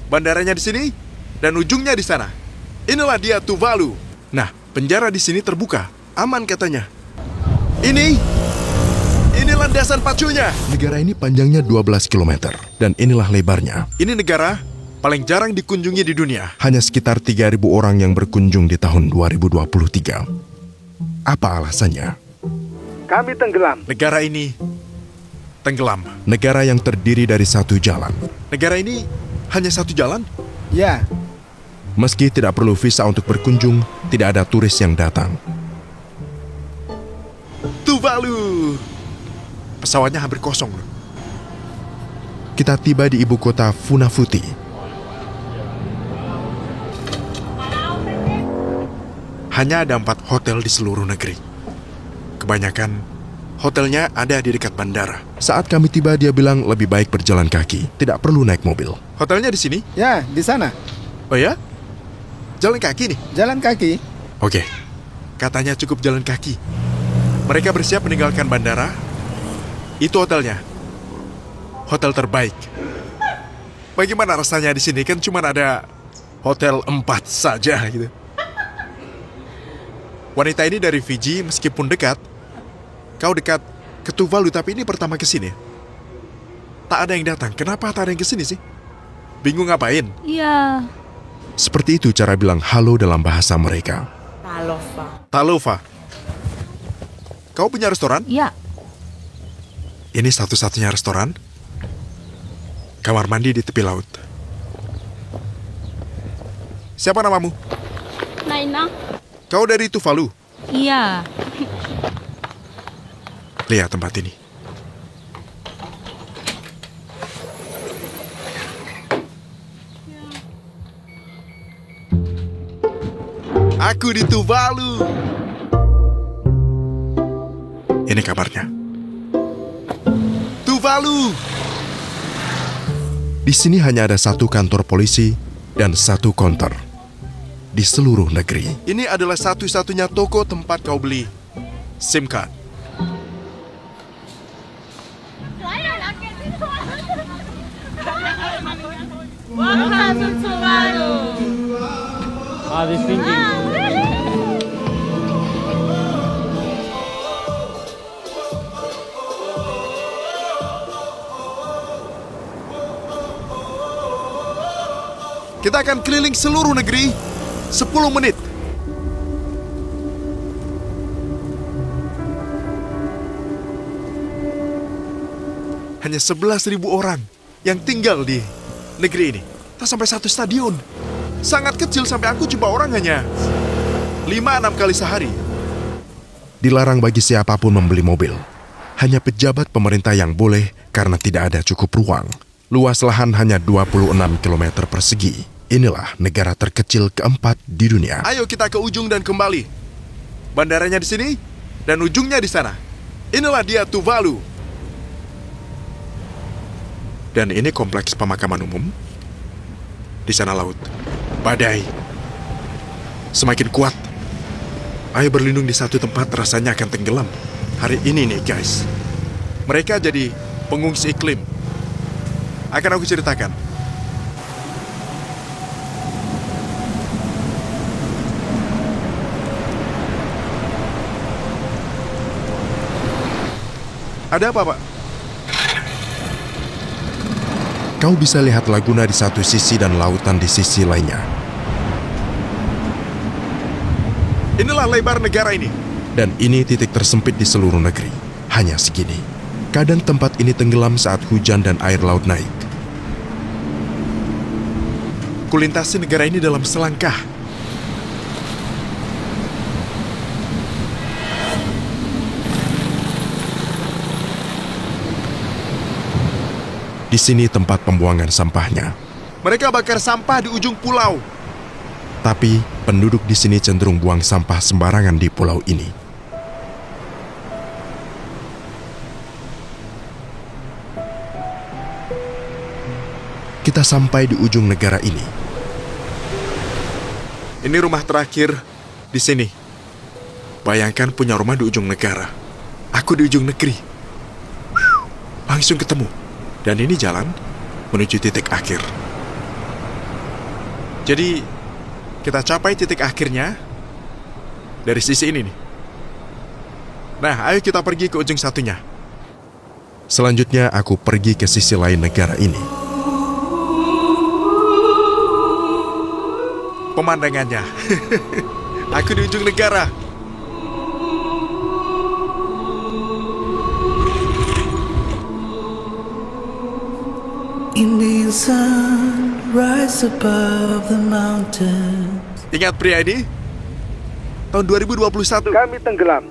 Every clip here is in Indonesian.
Bandaranya di sini dan ujungnya di sana. Inilah dia Tuvalu. Nah, penjara di sini terbuka, aman katanya. Ini landasan pacunya. Negara ini panjangnya 12 km dan inilah lebarnya. Ini negara paling jarang dikunjungi di dunia. Hanya sekitar 3.000 orang yang berkunjung di tahun 2023. Apa alasannya? Kami tenggelam. Negara ini tenggelam. Negara yang terdiri dari satu jalan. Negara ini hanya satu jalan? Ya, Meski tidak perlu visa untuk berkunjung, tidak ada turis yang datang. Tuvalu! Pesawatnya hampir kosong. Kita tiba di ibu kota Funafuti. Hanya ada 4 hotel di seluruh negeri. Kebanyakan hotelnya ada di dekat bandara. Saat kami tiba, dia bilang lebih baik berjalan kaki, tidak perlu naik mobil. Hotelnya di sini? ya di sana. Oh ya? Jalan kaki nih? Jalan kaki. Oke, katanya cukup jalan kaki. Mereka bersiap meninggalkan bandara. Itu hotelnya. Hotel terbaik. Bagaimana rasanya di sini? Kan cuma ada hotel 4 saja gitu. Wanita ini dari Fiji, meskipun dekat. Kau dekat ke Tuvalu, tapi ini pertama kesini. Tak ada yang datang. Kenapa tak ada yang kesini sih? Bingung ngapain? Iya. Seperti itu cara bilang halo dalam bahasa mereka. Talofa. Kau punya restoran? Iya. Ini satu-satunya restoran. Kamar mandi di tepi laut. Siapa namamu? Naina. Kau dari Tuvalu? Iya. Lihat tempat ini. Aku di Tuvalu. Ini kabarnya. Tuvalu. Di sini hanya ada satu kantor polisi dan satu counter di seluruh negeri. Ini adalah satu-satunya toko tempat kau beli SIM card. This thinking. Kita akan keliling seluruh negeri 10 menit. Hanya 11.000 orang yang tinggal di negeri ini. Tak sampai 1 stadion. Sangat kecil, sampai aku jumpa orang hanya 5-6 kali sehari. Dilarang bagi siapapun membeli mobil. Hanya pejabat pemerintah yang boleh karena tidak ada cukup ruang. Luas lahan hanya 26 km persegi. Inilah negara terkecil keempat di dunia. Ayo kita ke ujung dan kembali. Bandaranya di sini dan ujungnya di sana. Inilah dia Tuvalu. Dan ini kompleks pemakaman umum. Di sana laut. Badai. Semakin kuat. Ayo berlindung di satu tempat, rasanya akan tenggelam. Hari ini nih guys. Mereka jadi pengungsi iklim. Akan aku ceritakan. Ada apa, Pak? Kau bisa lihat laguna di satu sisi dan lautan di sisi lainnya. Inilah lebar negara ini. Dan ini titik tersempit di seluruh negeri. Hanya segini. Kadang tempat ini tenggelam saat hujan dan air laut naik. Kulintasi negara ini dalam selangkah. Di sini tempat pembuangan sampahnya. Mereka bakar sampah di ujung pulau. Tapi penduduk di sini cenderung buang sampah sembarangan di pulau ini. Kita sampai di ujung negara ini. Ini rumah terakhir di sini. Bayangkan punya rumah di ujung negara. Aku di ujung negeri. Langsung ketemu. Dan ini jalan menuju titik akhir. Jadi, kita capai titik akhirnya dari sisi ini nih. Nah, ayo kita pergi ke ujung satunya. Selanjutnya, aku pergi ke sisi lain negara ini. Pemandangannya. Aku di ujung negara. Indian sun rise above the mountains. Ingat pria ini? Tahun 2021. Kami tenggelam.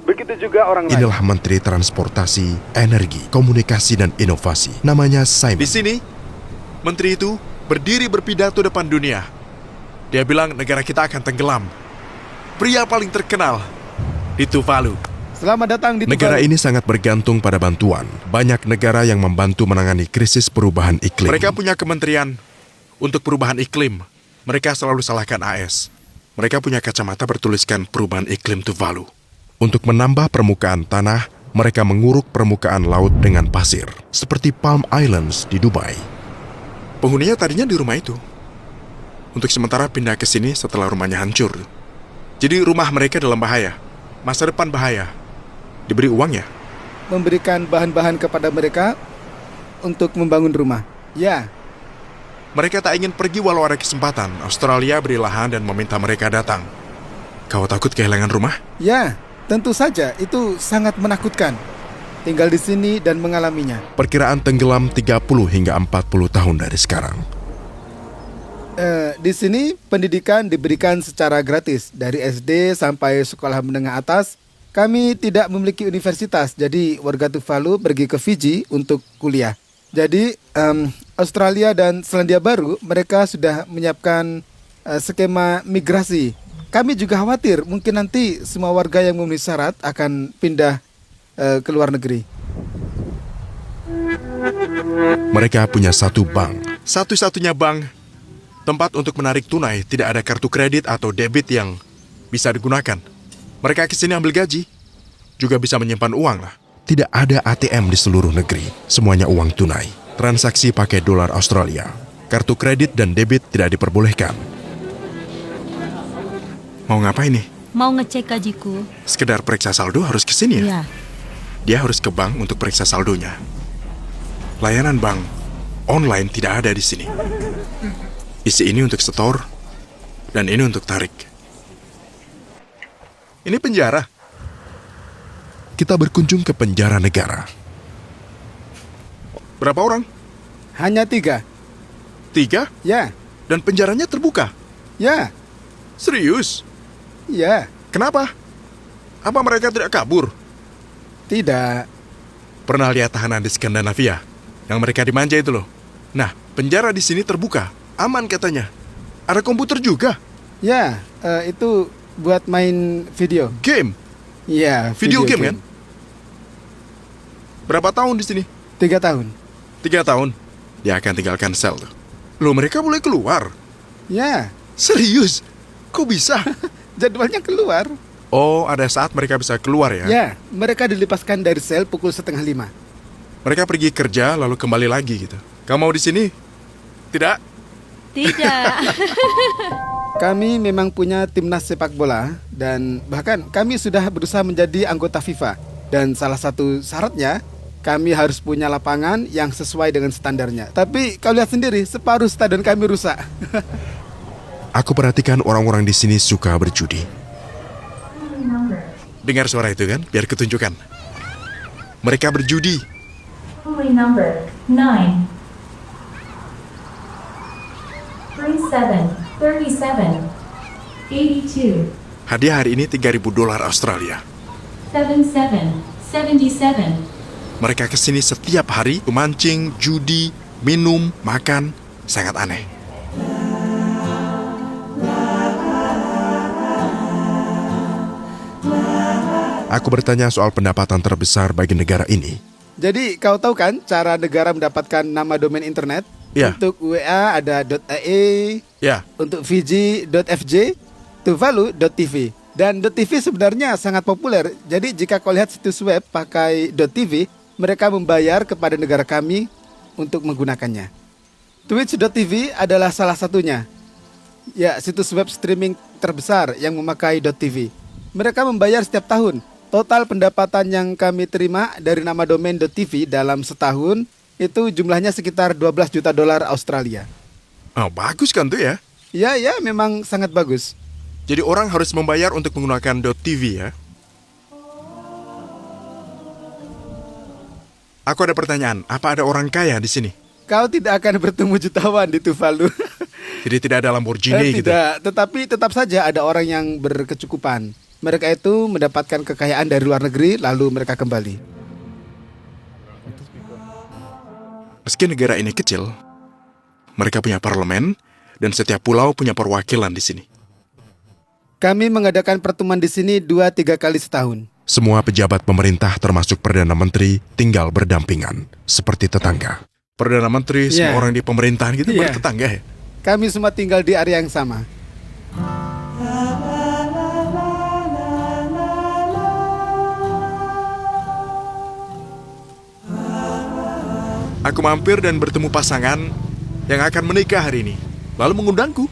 Begitu juga orang lain. Inilah Menteri Transportasi, Energi, Komunikasi, dan Inovasi. Namanya Simon. Di sini, menteri itu berdiri berpidato depan dunia. Dia bilang negara kita akan tenggelam. Pria paling terkenal di Tuvalu. Selamat datang di Negara Tuvalu. ini sangat bergantung pada bantuan. Banyak negara yang membantu menangani krisis perubahan iklim. Mereka punya kementerian untuk perubahan iklim. Mereka selalu salahkan AS. Mereka punya kacamata bertuliskan perubahan iklim Tuvalu. Untuk menambah permukaan tanah, mereka menguruk permukaan laut dengan pasir. Seperti Palm Islands di Dubai. Penghuninya tadinya di rumah itu. Untuk sementara pindah ke sini setelah rumahnya hancur. Jadi rumah mereka dalam bahaya. Masa depan bahaya. Diberi uang ya? Memberikan bahan-bahan kepada mereka untuk membangun rumah. Ya, Mereka tak ingin pergi walau ada kesempatan. Australia beri lahan dan meminta mereka datang. Kau takut kehilangan rumah? ya, tentu saja itu sangat menakutkan. Tinggal di sini dan mengalaminya. Perkiraan tenggelam 30 hingga 40 tahun dari sekarang. Di sini pendidikan diberikan secara gratis dari SD sampai sekolah menengah atas. Kami tidak memiliki universitas, jadi warga Tuvalu pergi ke Fiji untuk kuliah. Jadi Australia dan Selandia Baru mereka sudah menyiapkan skema migrasi. Kami juga khawatir mungkin nanti semua warga yang memenuhi syarat akan pindah ke luar negeri. Mereka punya satu bank. Satu-satunya bank, tempat untuk menarik tunai, tidak ada kartu kredit atau debit yang bisa digunakan. Mereka kesini ambil gaji, juga bisa menyimpan uang lah. Tidak ada ATM di seluruh negeri. Semuanya uang tunai. Transaksi pakai dolar Australia. Kartu kredit dan debit tidak diperbolehkan. Mau ngapain nih? Mau ngecek gajiku. Sekedar periksa saldo harus kesini ya? Ya. Dia harus ke bank untuk periksa saldonya. Layanan bank online tidak ada di sini. Isi ini untuk setor, dan ini untuk tarik. Ini penjara. Kita berkunjung ke penjara negara. Berapa orang? Hanya 3. 3? Ya, Dan penjaranya terbuka. ya, Serius? ya. Kenapa? Apa mereka tidak kabur? Tidak. Pernah lihat tahanan di Skandinavia? Yang mereka dimanja itu loh. Nah, penjara di sini terbuka. Aman katanya. Ada komputer juga. Ya, itu buat main video. Game. Ya, Video game kan? Berapa tahun di sini? 3 tahun. 3 tahun. Dia akan tinggalkan sel tuh. Loh, mereka boleh keluar? Ya, Serius? Kok bisa? jadwalnya keluar. Oh, ada saat mereka bisa keluar ya? Ya, mereka dilepaskan dari sel pukul 4:30. Mereka pergi kerja lalu kembali lagi gitu. Kamu mau di sini? Tidak? Tidak. Kami memang punya timnas sepak bola dan bahkan kami sudah berusaha menjadi anggota FIFA. Dan salah satu syaratnya, kami harus punya lapangan yang sesuai dengan standarnya. Tapi kau lihat sendiri, separuh stadion kami rusak. Aku perhatikan orang-orang di sini suka berjudi. Dengar suara itu kan? Biar ketunjukan. Mereka berjudi. Only number 9. 37, 37, 82, Hadiah hari ini $3.000 Australia. 77, 77. Mereka kesini setiap hari, memancing, judi, minum, makan. Sangat aneh. Aku bertanya soal pendapatan terbesar bagi negara ini. Jadi kau tahu kan cara negara mendapatkan nama domain internet? Ya. Untuk WA ada .ae, Ya, untuk Fiji.fj, Tuvalu.tv. Dan .tv sebenarnya sangat populer. Jadi jika kau lihat situs web pakai .tv, mereka membayar kepada negara kami untuk menggunakannya. Twitch.tv adalah salah satunya. Ya, situs web streaming terbesar yang memakai .tv. Mereka membayar setiap tahun. Total pendapatan yang kami terima dari nama domain .tv dalam setahun itu jumlahnya sekitar 12 juta dolar Australia. Oh, bagus kan tuh ya? Ya, memang sangat bagus. Jadi orang harus membayar untuk menggunakan .tv ya? Aku ada pertanyaan, apa ada orang kaya di sini? Kau tidak akan bertemu jutawan di Tuvalu. Jadi tidak ada Lamborghini gitu? Tidak, tetapi tetap saja ada orang yang berkecukupan. Mereka itu mendapatkan kekayaan dari luar negeri, lalu mereka kembali. Meski negara ini kecil, mereka punya parlemen, dan setiap pulau punya perwakilan di sini. Kami mengadakan pertemuan di sini 2-3 kali setahun. Semua pejabat pemerintah termasuk Perdana Menteri tinggal berdampingan, seperti tetangga. Perdana Menteri, Ya. semua orang di pemerintahan gitu Ya. bertetangga ya? Kami semua tinggal di area yang sama. Aku mampir dan bertemu pasangan yang akan menikah hari ini, lalu mengundangku.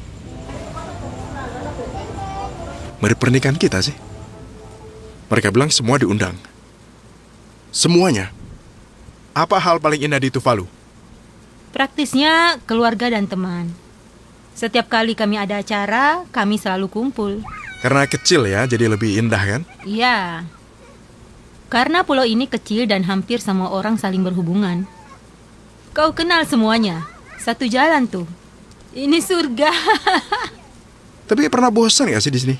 Mari pernikahan kita sih. Mereka bilang semua diundang. Semuanya. Apa hal paling indah di Tuvalu? Praktisnya keluarga dan teman. Setiap kali kami ada acara, kami selalu kumpul. Karena kecil ya, jadi lebih indah kan? Iya. Karena pulau ini kecil dan hampir semua orang saling berhubungan. Kau kenal semuanya. Satu jalan tuh. Ini surga. Tapi pernah bosan gak sih di sini?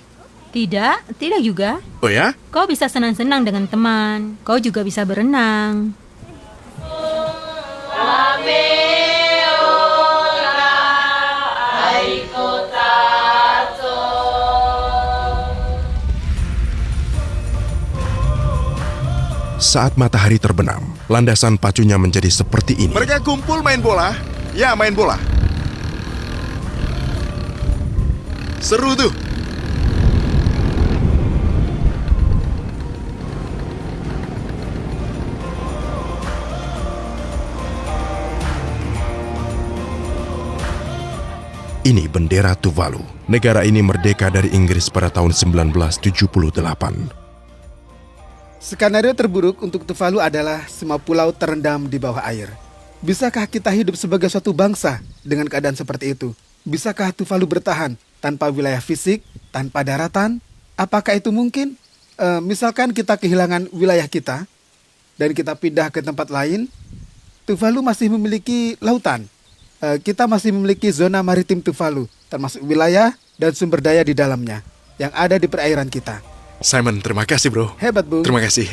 Tidak juga. Oh ya? Kau bisa senang-senang dengan teman. Kau juga bisa berenang. Saat matahari terbenam, landasan pacunya menjadi seperti ini. Mereka kumpul main bola. Ya, main bola. Seru tuh. Ini bendera Tuvalu. Negara ini merdeka dari Inggris pada tahun 1978. Skenario terburuk untuk Tuvalu adalah semua pulau terendam di bawah air. Bisakah kita hidup sebagai suatu bangsa dengan keadaan seperti itu? Bisakah Tuvalu bertahan tanpa wilayah fisik, tanpa daratan? Apakah itu mungkin? Misalkan kita kehilangan wilayah kita dan kita pindah ke tempat lain, Tuvalu masih memiliki lautan. Kita masih memiliki zona maritim Tuvalu, termasuk wilayah dan sumber daya di dalamnya yang ada di perairan kita. Simon, terima kasih bro. Hebat, Bung. Terima kasih.